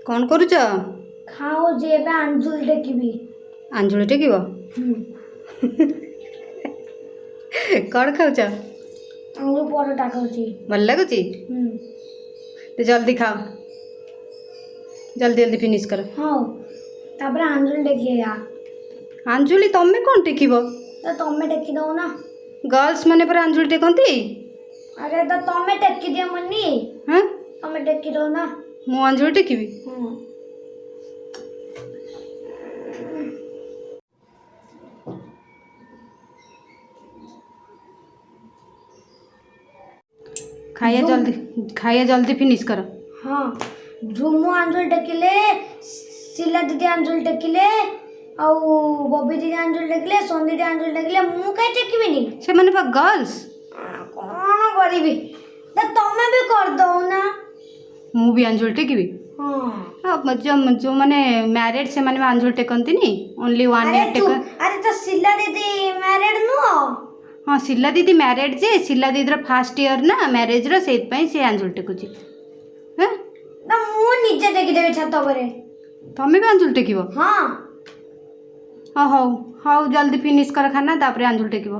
कौन करुच? खाओ जेबे अंजुल टेकिबी। अंजुल टेकिब? कौन खाऊच? अंगुल परोटा खाऊची। भल लगुच? तो जल्दी खाओ, जल्दी जल्दी फिनिश कर। हाँ तापर अंजुल टेकिया। अंजुली तमें कौन टेकिब? तो तमे टेकी दो ना। गर्ल्स माने पर अंजुल टेकती? अरे तो तमे टेकी दियो मनी। हाँ तमे टेकी दो ना। मु अंजुल टेकिबी? खाइए जल्दी फिनिश कर। हाँ झुमु अंजुल टेकिले, सिला दीदी अंजुल टेकिले, आउ बबी दीदी अंजुल टेकिले, सोन दीदी अंजुल टेकिले, मु कहीं टेकिबिनी? से माने बा गर्ल्स। कौन करिबी? तो तमे भी कर दो ना। मु भी अंजुल टेकिबी? हाँ जो माने मैरिड से माने अंजुल टेकंती नी, ओनली वन ईयर टेक। अरे तो सिला दीदी मैरिड नुह? हाँ सिला दीदी मैरिड जे, सिला दीदी फर्स्ट ईयर ना मैरिज रो, सेत पई से अंजुल टेकुची। हैं ना मु निजे टेकी देबी छत परे। तमे भी अंजुल टेकिबो? हाँ हाँ हौ हौ जल्दी फिनिश कर खाना, तापर अंजुल टेकिबो।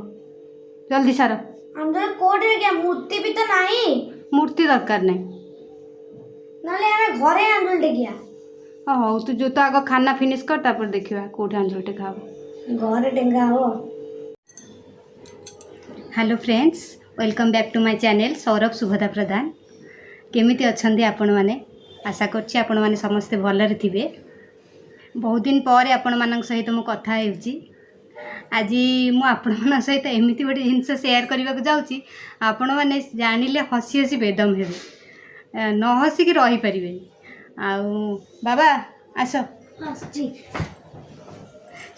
जल्दी सार। अंजुल कोठे क्या मूर्ति भी तो नहीं? मूर्ति दरकार नहीं। नले हमें घरे अंजुल टेकिया। हाँ हौ तू जो तो आग खाना फिनिश कर, तापर देखिबा कोठे अंजुल टेका हो। घरे टेंगा हो। Hello friends, welcome back to my channel Saurabh Subhada Pradhan. केमिति अछंदी आपण माने? आशा करछि आपण माने समस्ते भलरे थिबे। बहुत दिन पर आपण मानक सहित मु कथा हेउची। आज मु आपण मान सहित एमिति गोटे जिनस शेयर करबा को जाउची, आपण माने जानिले हसी हसी बेदम हेबे, न हसी कि रही परिबे। आउ बाबा आसो। हसी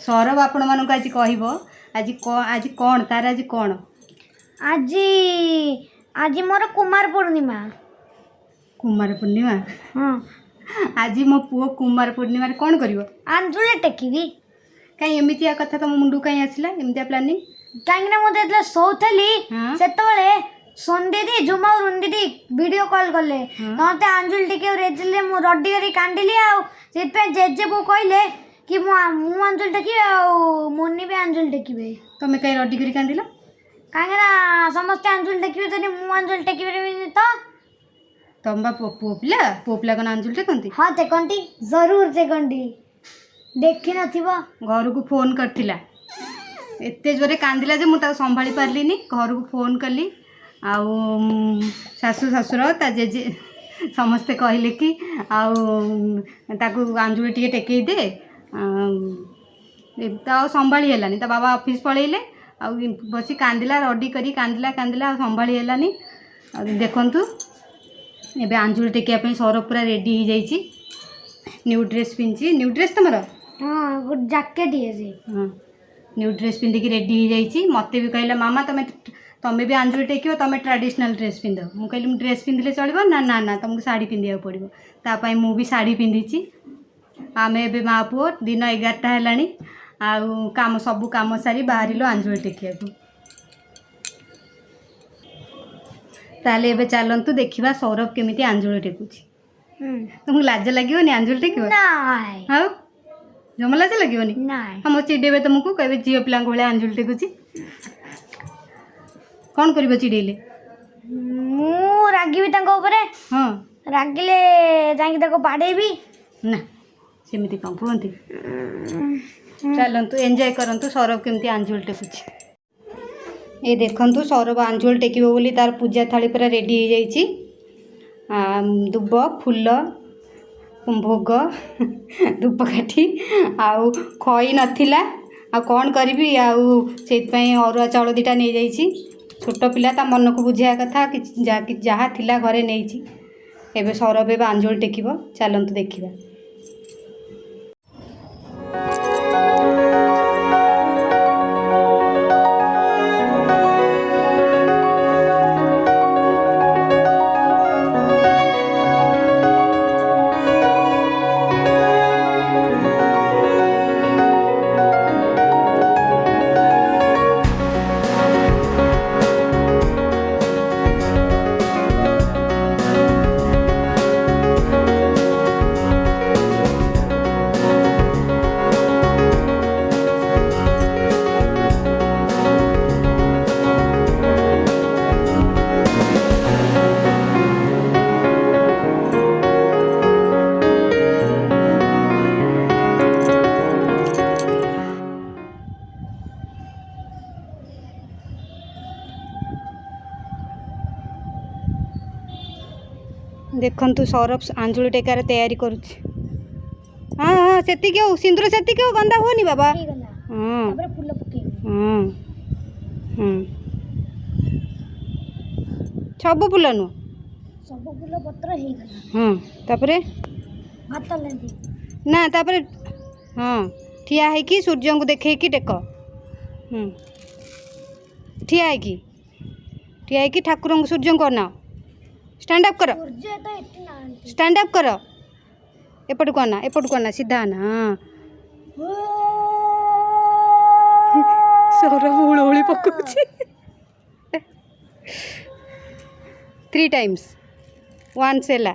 सौरभ आपण मानक आज कहबो आज कोन तार आज कोन? आज आज मोर कुमार पूर्णिमा। कुमार पूर्णिमा? हाँ आज मो पुओ कुमार पूर्णिमा कौन करिवो? अंजुल टेकिबी। कहीं एमितिया कथा तुम मुंडू कहीं आसिला एमितिया प्लानिंग? कहीं ना मुझे इतला सोथली हाँ? सेतबेले सोन दीदी झुमा और रुन दीदी वीडियो कॉल करले। नते अंजुल टेके रेजले मु रड्डी करी कांडिली आ सेत पे जेजे बो कहले कि मु अंजुल टेकी आ मुन्नी भी अंजुल टेकीबे। तमे कहीं रड्डी करी कांदिला? कहीं ना समस्त अंजुल टेकीबे तो मु अंजुल टेकीबे तो। तम बा पुओ पिला कौन अंजुल टेकंती? हाँ टेकंती जरूर टेकंती। देखि नथिबो। घर को फोन करथिला, एते जोरे कांदिला जे मु ता संभाली पारलिनी। घर को फोन कली आउ सासू ससुर ता जेजे समस्ते कहले कि आउ ताकू अंजुल टिके टेकई दे। ता संभाली हेलानी, ता बाबा ऑफिस पळेइले आ बसी कांदिला, रडी करी कांदिला संभाली हेलानी। देखंतु एबे अंजुल टेकिया पे सौरभ पूरा रेडी हो जाइए। न्यू ड्रेस पिंची, न्यू ड्रेस तुम? हाँ गुड जैकेट ये जी। हाँ न्यू ड्रेस पिंधिकी रेडी हो जाइए। मत भी कहला मामा तुम्हें भी अंजुल टेक, तुम्हें ट्रेडिशनल ड्रेस पिंध। मु कहली ड्रेस पिंधिले चलो ना ना ना तुमको साड़ी पिंधा पड़ो। तापाई मु भी साड़ी पिंधिची। आमे एबे माँ पुओ दिन 11टा हेलानी आउ काम सबू काम सारी बाहर अंजुल टेकिया। ताले एबे चलंतु देखिबा सौरभ केमिति अंजुल टेकुची। तुमको लाज लागिवनी अंजुल टेकिबो? नाय। हां जमा लाज लागिवनी? नाय। हम चिडेबे तुमको कहबे जियो पिला भले अंजुल टेकुची। कौन करिवो चिडेले? मु रागिबी तांको ऊपर। हां रागिले जांगी ताको पाडेबी ना, सेमिति कौन कहंती। चलंतु एंजॉय करंतु सौरभ केमिति अंजुल टेकुची। ये देखंतु सौरभ अंजुल टेकिबो बोली तार पूजा थाली पूरा रेडी हो जाइए। दुब फूल भोग धूपकाठी आउ खई नथिला आ कौन करी आउ से अरुआ चाउल दीटा नहीं जाइए। छोट पिला ता मन को बुझा कथा कि जहाँ थिला घरे नहीं। एबे सौरभ एबे अंजुल टेकिबो, चलंतु देखिबा। ଦେଖନ୍ତୁ ସୌରଭ ଆଞ୍ଜୁଳି ଟେକାର ତୟାରୀ କରୁଛି। ହଁ ହଁ ସେତିକି ହଉ, ସିନ୍ଦୁର ସେତିକି ହଉ, ଗନ୍ଧା ହୁଅନି ବାବା। ହେଇଗଲା। ହଁ ତାପରେ ଫୁଲ ପକେଇବି। ହଁ ହଁ ସବୁ ଫୁଲ ନୁହଁ। ସବୁ ଫୁଲ ପତ୍ର ହେଇଗଲା। ହଁ ତାପରେ ଭାତ ଲାଗି ନା ତାପରେ ହଁ ଠିଆ ହେଇକି ସୂର୍ଯ୍ୟଙ୍କୁ ଦେଖେଇକି ଟେକ। ଠିଆ ହେଇକି ଠାକୁରଙ୍କୁ ସୂର୍ଯ୍ୟଙ୍କୁ ଅନାଅ। ଷ୍ଟାଣ୍ଡ ଅପ୍ କର, ସୂର୍ଯ୍ୟ ତ ଏଠି ନାହାନ୍ତି। ଷ୍ଟାଣ୍ଡ ଅପ୍ କର। ଏପଟକୁ ଅନା ସିଧା ଅନା। ହଁ ସୌରଭ ହୁଳହୁଳି ପକଉଛି 3 times once ହେଲା।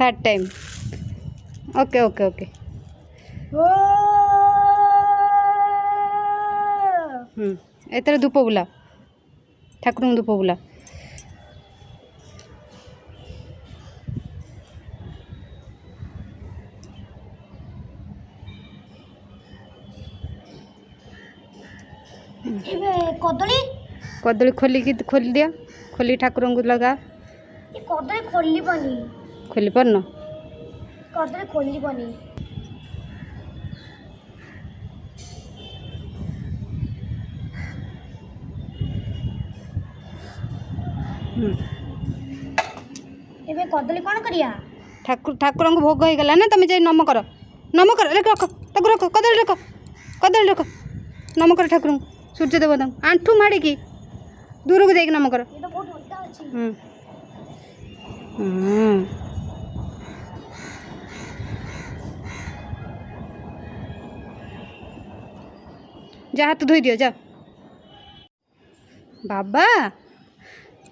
Third time okay okay okay एतर धूप बुला ठाकुर धूप बुला। कदली कदली खोली दिया, खोली ठाकुर को लगा। ये कदली खोली बनी खोली पारन कदली खोली बनी। एबे कदली कौन करिया? ठाकुर को भोग हो गला ना, तुम जाई नम कर रख कदली रख नम कर ठाकुर सूर्य देवता आंठू माड़ी की दूर को जाइक नम कर। ये तो बहुत उल्टा अछि। जा हाथ धोई दियो जा बाबा।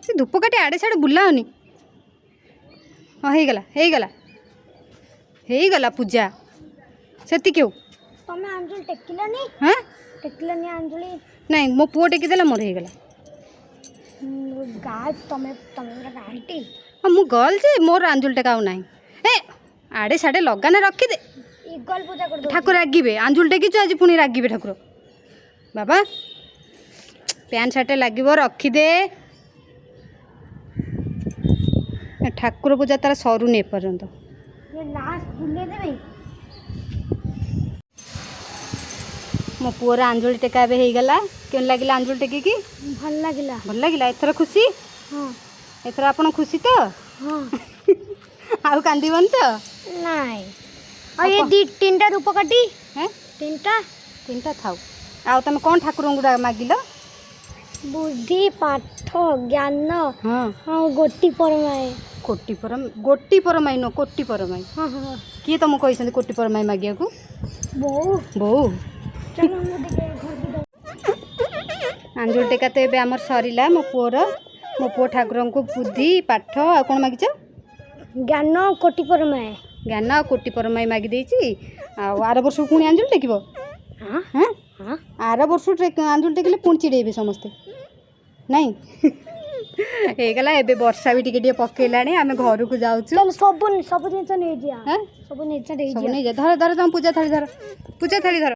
से धूप काटी आड़े साड़े बुलाओनी। हाँ हो गला पूजा सेति क्यों तमे अंजुल टेकिलानी? हाँ टेकिलानी अंजुली नहीं मो पुओ टेकीदेला मोर हो गला। गाय तमे तमे गांटी हाँ मु गल जे मोर आंजुल टेकाऊ नहीं। ए आड़े साड़े लगाना रखी दे। इगल पूजा कर दो। ठाकुर रागिबे आंजुल टेकीचु आज पुणी रागिबे ठाकुर। बाबा पैंट सार्ट लगे रखीदे। ठाकुर पूजा तार सरुनी एपर्यंत। ये लास्ट बुले देबे। मो पुअर आंजुल टेका हो गला। केन लगिला आंजुल टेकी की? भल लागिला। भल लागिला एथर खुशी? हां एथर आपण खुशी तो? हां आउ कांदीबन तो? नहीं और ये तीनटा रूप काटी हैं तीनटा थाउ। आउ तमे कोन ठाकुर गुडा मागिलो? बुद्धि पाठ ज्ञान हां हां गोटी परमाय गोटी परमाई नो कोटी परमाई। हां हां किए तुम कहिसंदी कोटी परमाई मागिया को? बो चलो हम देखे घर की दो। आंजुल टेका तो एबे हमर सरीला। मो पुओ ठाकुर को बुद्धि पाठ आ कोन मागिछ? ज्ञान कोटी परमाय। ज्ञान आ कोटी परमाई मागी देछि। आ आर वर्ष पुणी आंजुल टेकिबो? हां हां हां आर वर्ष आंजुल टेकिले पुणी चिड़ेबे समस्ते नहीं। गला एबे वर्षा भी टिके पकेलानी। आमे घर को जाउछु। चल सब जिंस नै जिया। हां सब जिंस नै सब जिया। नहीं जा धर तुम पूजा थाली धर।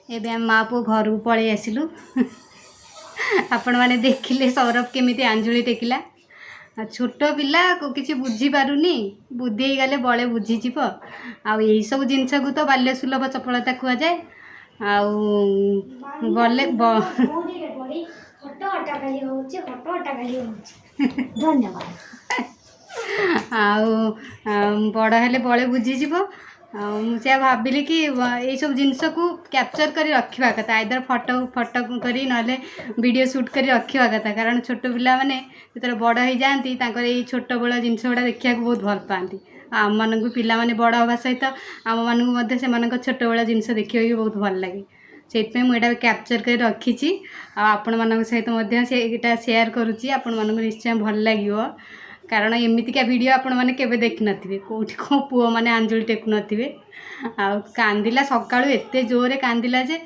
एबे हम माँ पु घर को पळै आसिलु। आपण माने देखिले सौरभ केमिति आंजुली टेकिला। छोट पिला को किसी बुझी पारुनी, बुद्धि गले बड़े बुझीज। आई सब जिनस को तो बाल्य सुलभ चपलता कह जाए। गले धन्यवाद। बड़ हेले बड़े बुझीज। मुझे भाविली कि ये सब जिनस को कैप्चर कर रखा कथा। आइदर फटो करी ना वीडियो शूट कर रखा कथा। कारण छोट पिला माने जो बड़ हो जाती ये छोट बड़ जिनस गुड़ा देखा बहुत भल पाती। आम मान पिला माने बड़ हवा सहित आम मानक से छोट बड़ जिनस देखा भी बहुत भल लगे। से मुझे कैप्चर कर रखी। आपण मान सहित सेयार करुच्ची। आपण मानक निश्चय भल लगे। कारण एमतीका वीडियो आपण मैंने केवे देखि नथिबे। कोठी को पुओ माने आंजुल टेकु नथिबे। आ कांदिला सकाळु एते जोरे कांदिला जे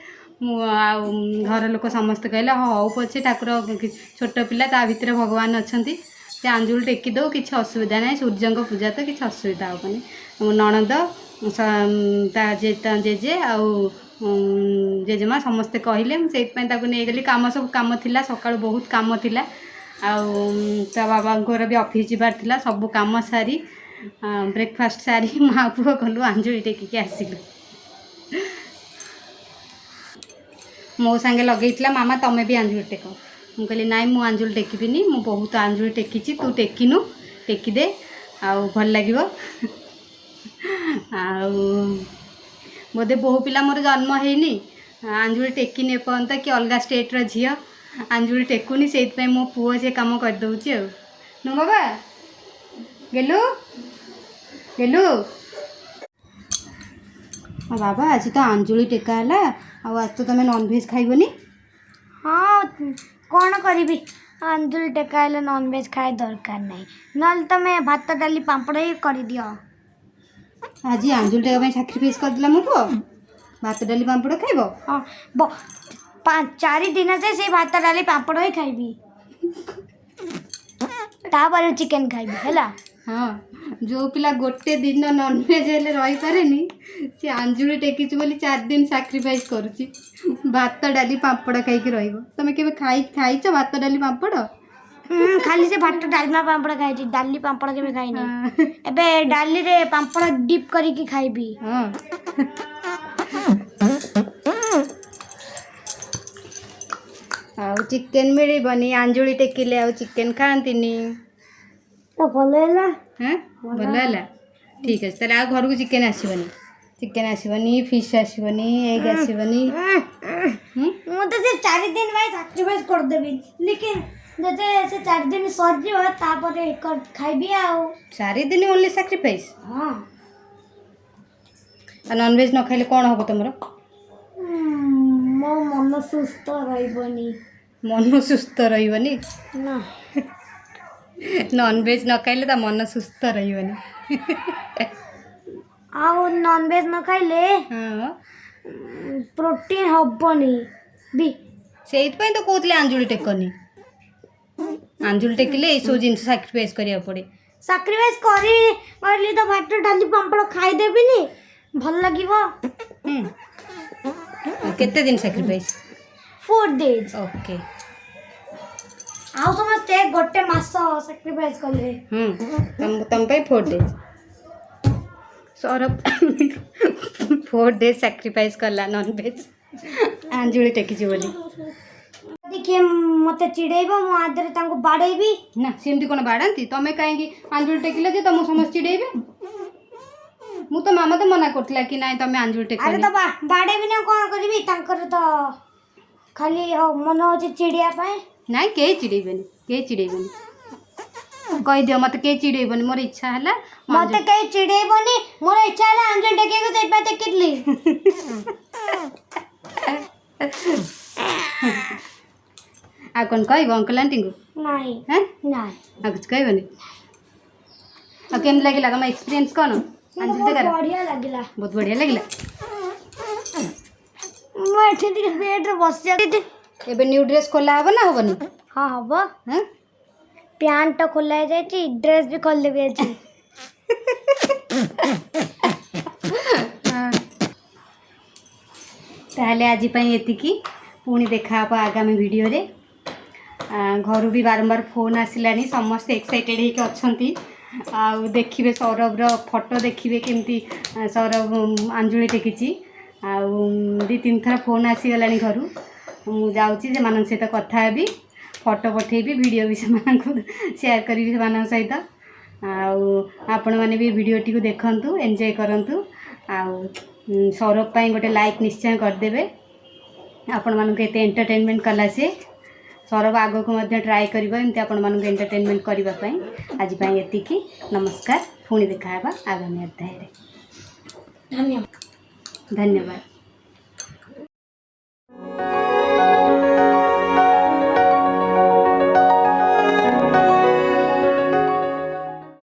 घर लोक समस्त कहले हौ पछे ठाकुर छोट पिला ता भितर भगवान अछंती से आंजुल टेकी दो किछि असुविधा नै। सूर्यंक पूजा तो किछि असुविधा होबनी। मो नणद ता जेजे आउ जेजेमा समस्ते कहले से नहीं गली काम सब काम थिला सकाळ बहुत काम थिला आउ ता बाबा भी ऑफिस जीवार थिला सब काम सारी ब्रेकफास्ट सारी माँ पुओ गलु आंजुली टेकिकी आसिलु मो सांगे लगेइतला मामा तमे भी आंजुली टेक मु कहली नाई मु आंजुली टेकिबिनी मु बहुत आंजुली टेकिची तू टेकिनु टेकिदे आउ भल लागिवो आउ बोधे बहु पिला मोर जन्म हैनी आंजुली टेकिनी एपर्यंत कि अलग स्टेट रो झियो आंजुली टेकुनी से मो पुओ से काम कर दउची नु बाबा गेलु गेलु बाबा आज तो आंजुली टेका है आज तो तुम नॉनभेज खाइबनी हाँ कौन करी आंजुल टेका नॉनभेज खाए दरकार नहीं ना तुम भात डाली पापड़ ही कर दियो आज आंजुल टेका साक्रिफाइस कर दिला मो पुओ भात डाली पापड़ खाइबो हाँ 4 दिन से भात डाली पापड़ ही खाइबी तापर चिकन खाइबी हैला हाँ जो पिला गोटे दिन नॉनभेज हेले रही पारे सी आंजुली टेकी बोली 4 दिन साक्रिफाइस करुची भात डाली पापड़ खाई रहिबो तमे केबे खाइछ भात डाली पापड़ खाली से भात डालमा पापड़ खाई डाली पापड़ केबे खाइनी एबे डाली रे पापड़ डिप करिकी खाइबी हां आउ चिकन मिलबनी आंजुली टेकिले आउ चिकन खांतीनी तो भल है हाँ भल है ठीक अच्छे तेरे घर को चिकेन आसबनी फिश आसबनी एग आसबनी मुझे से 4 दिन भाई सैक्रिफाइस कर देबी लेकिन जैसे से 4 दिन सर जीव तापर खाइबी आउ 4 दिन ओनली सैक्रिफाइस हाँ नॉनवेज न खाइले कौन हम तुम मो मन सुस्थ रही मन सुस्थ रही ना नॉनवेज न खाइले ता मन सुस्थ रही आउ नॉनवेज न खाइले हाँ प्रोटीन हबनी भी से तो कहते आंजुली टेकनी आंजुली टेकिले ये सब जिन साक्रिफाइस करिया पड़े सैक्रिफाइस करली तो भात डाली पापड़ खाई देबिनी भल लागिवो केते दिन साक्रिफाइस 4 days ओके आउ समस्ते गोटे मास सैक्रिफाइस कले तुम पे 4 days सौरभ 4 days सैक्रिफाइस कला नॉनवेज आंजुली टेकी बोली देखिए मते चिड़ेबो मो आदरे तांको बाड़ेबी ना सेमती कोन बाड़ांती तमे काहेकी आंजुली टेकिले जे तुम समस्त चिड़ेबे मु तो मामा तो मना करथिला कि नाही तमे आंजुली टेक अरे तो बाड़ेबी ना कोन करबी तांकर तो खाली मन होचे चिड़िया पाए नाही के चिड़ेबेनी कह दियो मत के चिड़ेबनी मोर इच्छा हला मते के चिड़ेबनी मोर इच्छा हला आंजुली टेके को सेट पे टेकितली आ कौन कहब अंकल आंटी को नहीं हैं नहीं आ कुछ कहबनी आ केम लागिला तुम एक्सपीरियंस कौन आंजुली टेकर बढ़िया लागिला बहुत बढ़िया लागिला मैं एठी बेड रे बस जाती एबे न्यू ड्रेस खोला हबो ना हबनी हां हबो हैं पैंट तो खोला जाई ड्रेस भी खोल देबे छी ताहले आज पई एतिकी पुणी देखा हबो आगामी वीडियो रे घर भी बारंबार फोन आसिलानी समस्त एक्साइटेड होके अच्छंती आ देखिए सौरभ रो फोटो देखिए केमती सौरभ आंजुली टेकिची आ 2-3 थर फोन आसीगलानी घर मु जाऊँगी से मान सहित कथा हेबी फोटो पठेबी वीडियो भी से शेयर करी से सहित आपण मैंने भी वीडियोटी को देखंतु एंजॉय करंतु आ सौरभ पाई गोटे लाइक निश्चय करदेवे आपण मानक एते एंटरटेनमेंट कला से सौरभ आग को मध्य ट्राई करिबो एमती आपण मानक एंटरटेनमेंट करबा पई आज पई एतिकी नमस्कार पुणी देखा हेबा आगामी अध्याय रे धन्यवाद।